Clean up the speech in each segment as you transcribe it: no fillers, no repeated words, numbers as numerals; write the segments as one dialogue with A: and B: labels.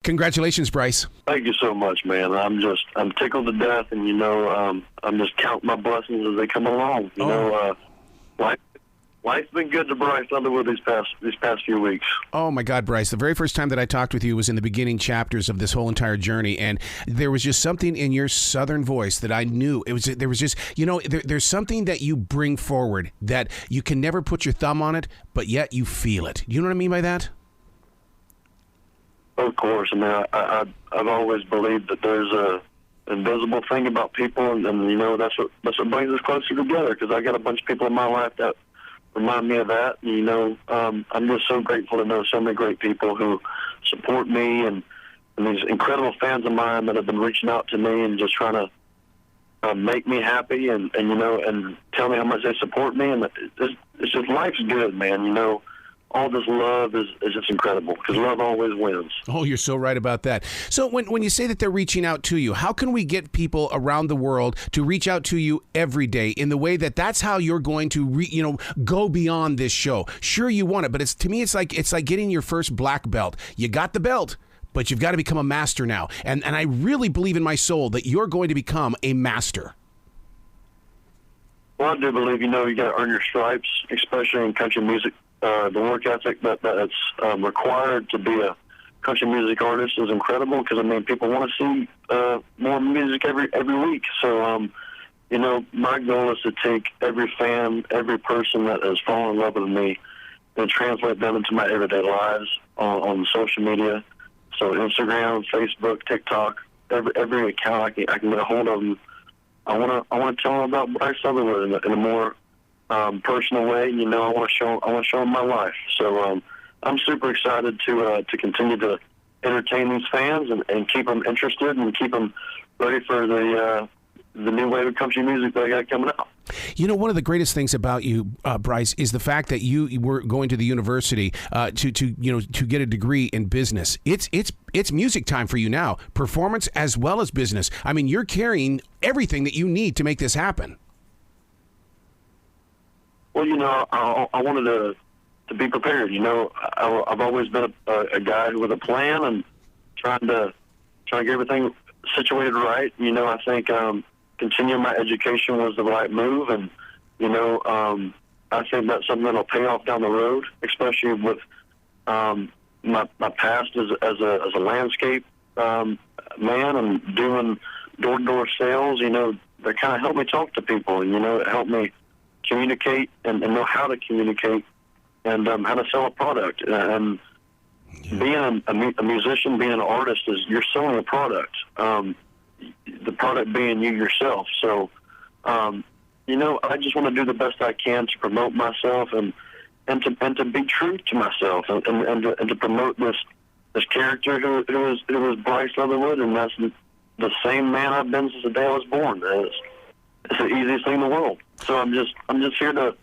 A: Congratulations, Bryce.
B: Thank you so much, man. I'm tickled to death, and I'm just counting my blessings as they come along. Life's been good to Bryce Leatherwood these past few weeks.
A: Oh my God, Bryce! The very first time that I talked with you was in the beginning chapters of this whole entire journey, and there was just something in your Southern voice that I knew there's something that you bring forward that you can never put your thumb on it, but yet you feel it. You know what I mean by that?
B: Of course. I mean, I've always believed that there's a invisible thing about people, and that's what brings us closer together. Because I got a bunch of people in my life that remind me of that. I'm just so grateful to know so many great people who support me, and these incredible fans of mine that have been reaching out to me and just trying to make me happy, and tell me how much they support me. And it's just, life's good, man. All this love is just incredible, because love always wins.
A: Oh, you're so right about that. So when you say that they're reaching out to you, how can we get people around the world to reach out to you every day in the way that's how you're going to go beyond this show? Sure, you want it, but to me it's like getting your first black belt. You got the belt, but you've got to become a master now. And I really believe in my soul that you're going to become a master.
B: Well, I do believe, you got to earn your stripes, especially in country music. The work ethic that's required to be a country music artist is incredible, because, people want to see more music every week. So, my goal is to take every fan, every person that has fallen in love with me, and translate them into my everyday lives on social media. So Instagram, Facebook, TikTok, every account I can get a hold of them. I want to tell them about Bryce Leatherwood in a more personal way. I want to show them my life. So I'm super excited to continue to entertain these fans and keep them interested and keep them ready for the new wave of country music that I got coming out.
A: One of the greatest things about you, Bryce, is the fact that you were going to the university to get a degree in business. It's music time for you now, performance as well as business. You're carrying everything that you need to make this happen.
B: Well, I wanted to be prepared. I've always been a guy with a plan and trying to get everything situated right. I think continuing my education was the right move, and I think that's something that'll pay off down the road, especially with my past as a landscape man and doing door-to-door sales. That kind of helped me talk to people, and it helped me communicate and know how to communicate and how to sell a product. And being a musician, being an artist, is you're selling a product. The product being you yourself. So, I just want to do the best I can to promote myself and to be true to myself and to promote this character who was Bryce Leatherwood, and that's the same man I've been since the day I was born. It's the easiest thing in the world. So I'm just here to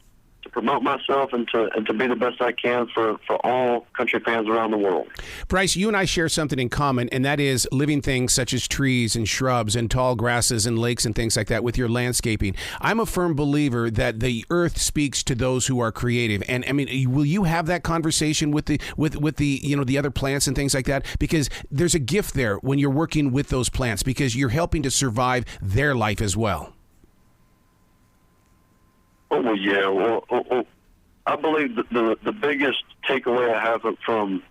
B: promote myself and to be the best I can for all country fans around the world.
A: Bryce, you and I share something in common, and that is living things such as trees and shrubs and tall grasses and lakes and things like that with your landscaping. I'm a firm believer that the earth speaks to those who are creative. And will you have that conversation with the other plants and things like that? Because there's a gift there when you're working with those plants, because you're helping to survive their life as well.
B: Oh, well, yeah. Well, I believe that the biggest takeaway I have from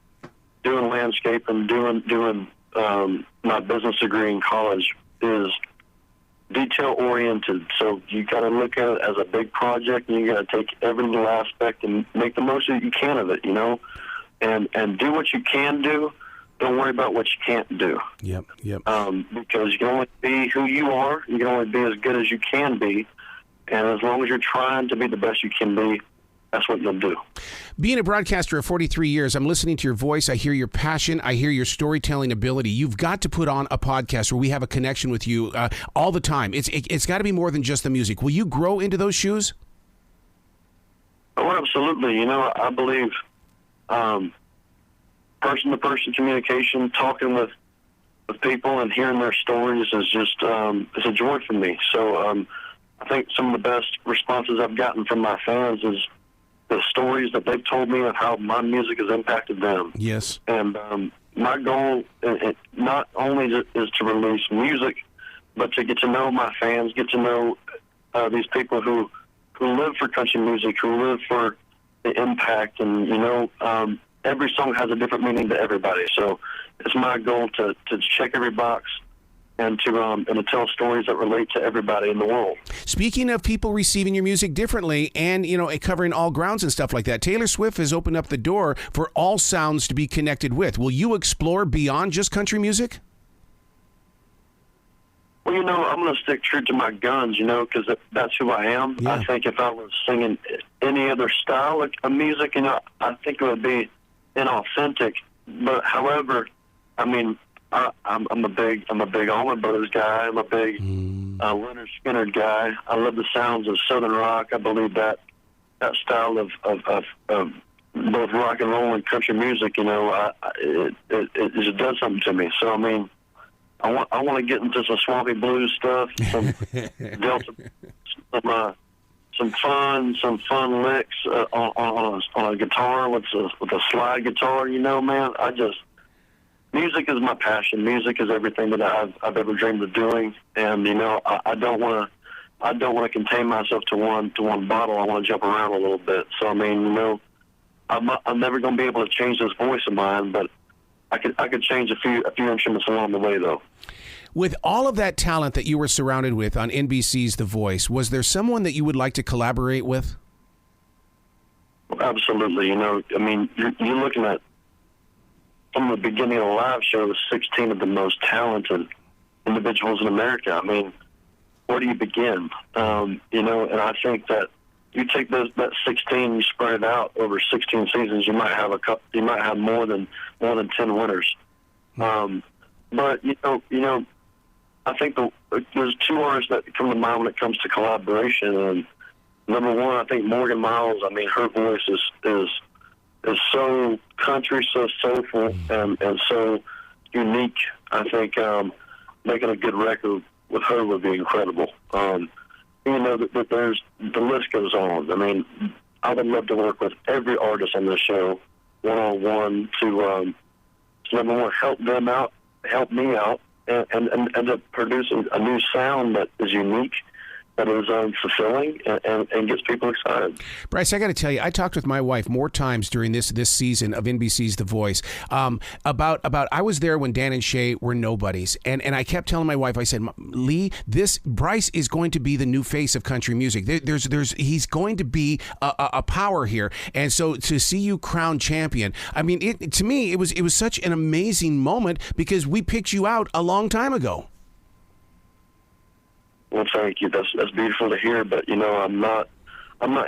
B: doing landscape and doing my business degree in college is detail-oriented. So you got to look at it as a big project, and you got to take every little aspect and make the most that you can of it, and do what you can do. Don't worry about what you can't do.
A: Yep.
B: Because you can only be who you are. You can only be as good as you can be. And as long as you're trying to be the best you can be, that's what you'll do.
A: Being a broadcaster of 43 years, I'm listening to your voice. I hear your passion. I hear your storytelling ability. You've got to put on a podcast where we have a connection with you all the time. It's got to be more than just the music. Will you grow into those shoes?
B: Oh, absolutely. I believe person-to-person communication, talking with people and hearing their stories is just it's a joy for me. So I think some of the best responses I've gotten from my fans is the stories that they've told me of how my music has impacted them.
A: Yes.
B: And my goal not only is to release music, but to get to know my fans, get to know these people who live for country music, who live for the impact, and every song has a different meaning to everybody. So it's my goal to check every box and to tell stories that relate to everybody in the world.
A: Speaking of people receiving your music differently and, covering all grounds and stuff like that, Taylor Swift has opened up the door for all sounds to be connected with. Will you explore beyond just country music?
B: Well, I'm going to stick true to my guns, because that's who I am.
A: Yeah.
B: I think if I was singing any other style of music, I think it would be inauthentic. But however, I mean, I'm a big Allman Brothers guy. I'm a big Leonard Skinner guy. I love the sounds of Southern rock. I believe that style of both rock and roll and country music, it just does something to me. So I mean, I want to get into some swampy blues stuff, some Delta, some fun licks on a guitar with a slide guitar. Man, music is my passion. Music is everything that I've ever dreamed of doing, and I don't want to contain myself to one bottle. I want to jump around a little bit. So I mean, I'm never going to be able to change this voice of mine, but I could change a few instruments along the way, though.
A: With all of that talent that you were surrounded with on NBC's The Voice, was there someone that you would like to collaborate with?
B: Absolutely. I mean, you're looking at, from the beginning of the live show, 16 of the most talented individuals in America. I mean, where do you begin? And I think that you take that 16, you spread it out over 16 seasons, you might have more than 10 winners. But I think there's two artists that come to mind when it comes to collaboration. And number one, I think Morgan Miles. I mean, her voice is so country, so soulful, and so unique. I think making a good record with her would be incredible. That there's, the list goes on. I mean, I would love to work with every artist on this show one-on-one to number one, help them out, help me out, and to produce a new sound that is unique, that is fulfilling, and gets people excited.
A: Bryce, I got to tell you, I talked with my wife more times during this season of NBC's The Voice about I was there when Dan and Shay were nobodies, and I kept telling my wife, I said, Lee, Bryce is going to be the new face of country music. He's going to be a power here, and so to see you crowned champion, I mean, to me, it was such an amazing moment because we picked you out a long time ago.
B: Well, thank you. That's beautiful to hear. But I'm not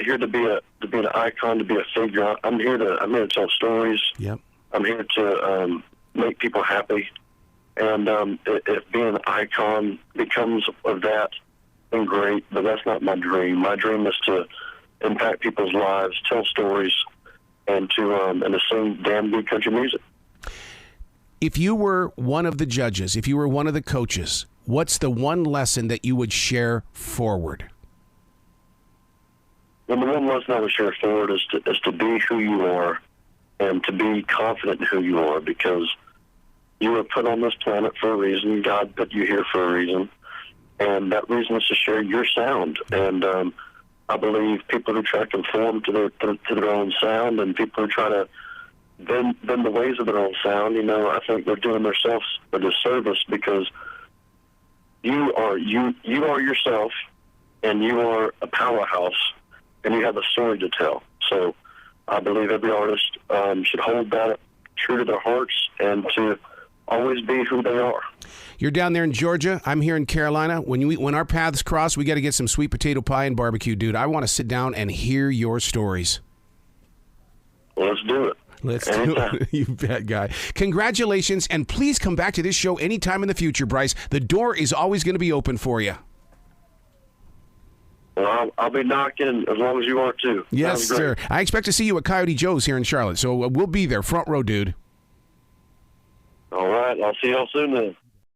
B: here to be an icon, to be a figure. I'm here to tell stories.
A: Yep.
B: I'm here to make people happy. And if being an icon becomes of that, then great. But that's not my dream. My dream is to impact people's lives, tell stories, and to sing damn good country music.
A: If you were one of the judges, if you were one of the coaches, what's the one lesson that you would share forward?
B: Well, the one lesson I would share forward is to be who you are and to be confident in who you are, because you were put on this planet for a reason. God put you here for a reason, and that reason is to share your sound. And I believe people who try to conform to their own sound, and people who try to bend the ways of their own sound, I think they're doing themselves a disservice, because you are yourself, and you are a powerhouse, and you have a story to tell. So I believe every artist should hold that true to their hearts and to always be who they are.
A: You're down there in Georgia. I'm here in Carolina. When our paths cross, we got to get some sweet potato pie and barbecue, dude. I want to sit down and hear your stories.
B: Well, let's do it.
A: Let's do it. You bet, guy. Congratulations, and please come back to this show anytime in the future, Bryce. The door is always going to be open for you.
B: Well, I'll be knocking as long as you are, too.
A: Yes, sir. I expect to see you at Coyote Joe's here in Charlotte, so we'll be there. Front row, dude.
B: All right. I'll see y'all soon then.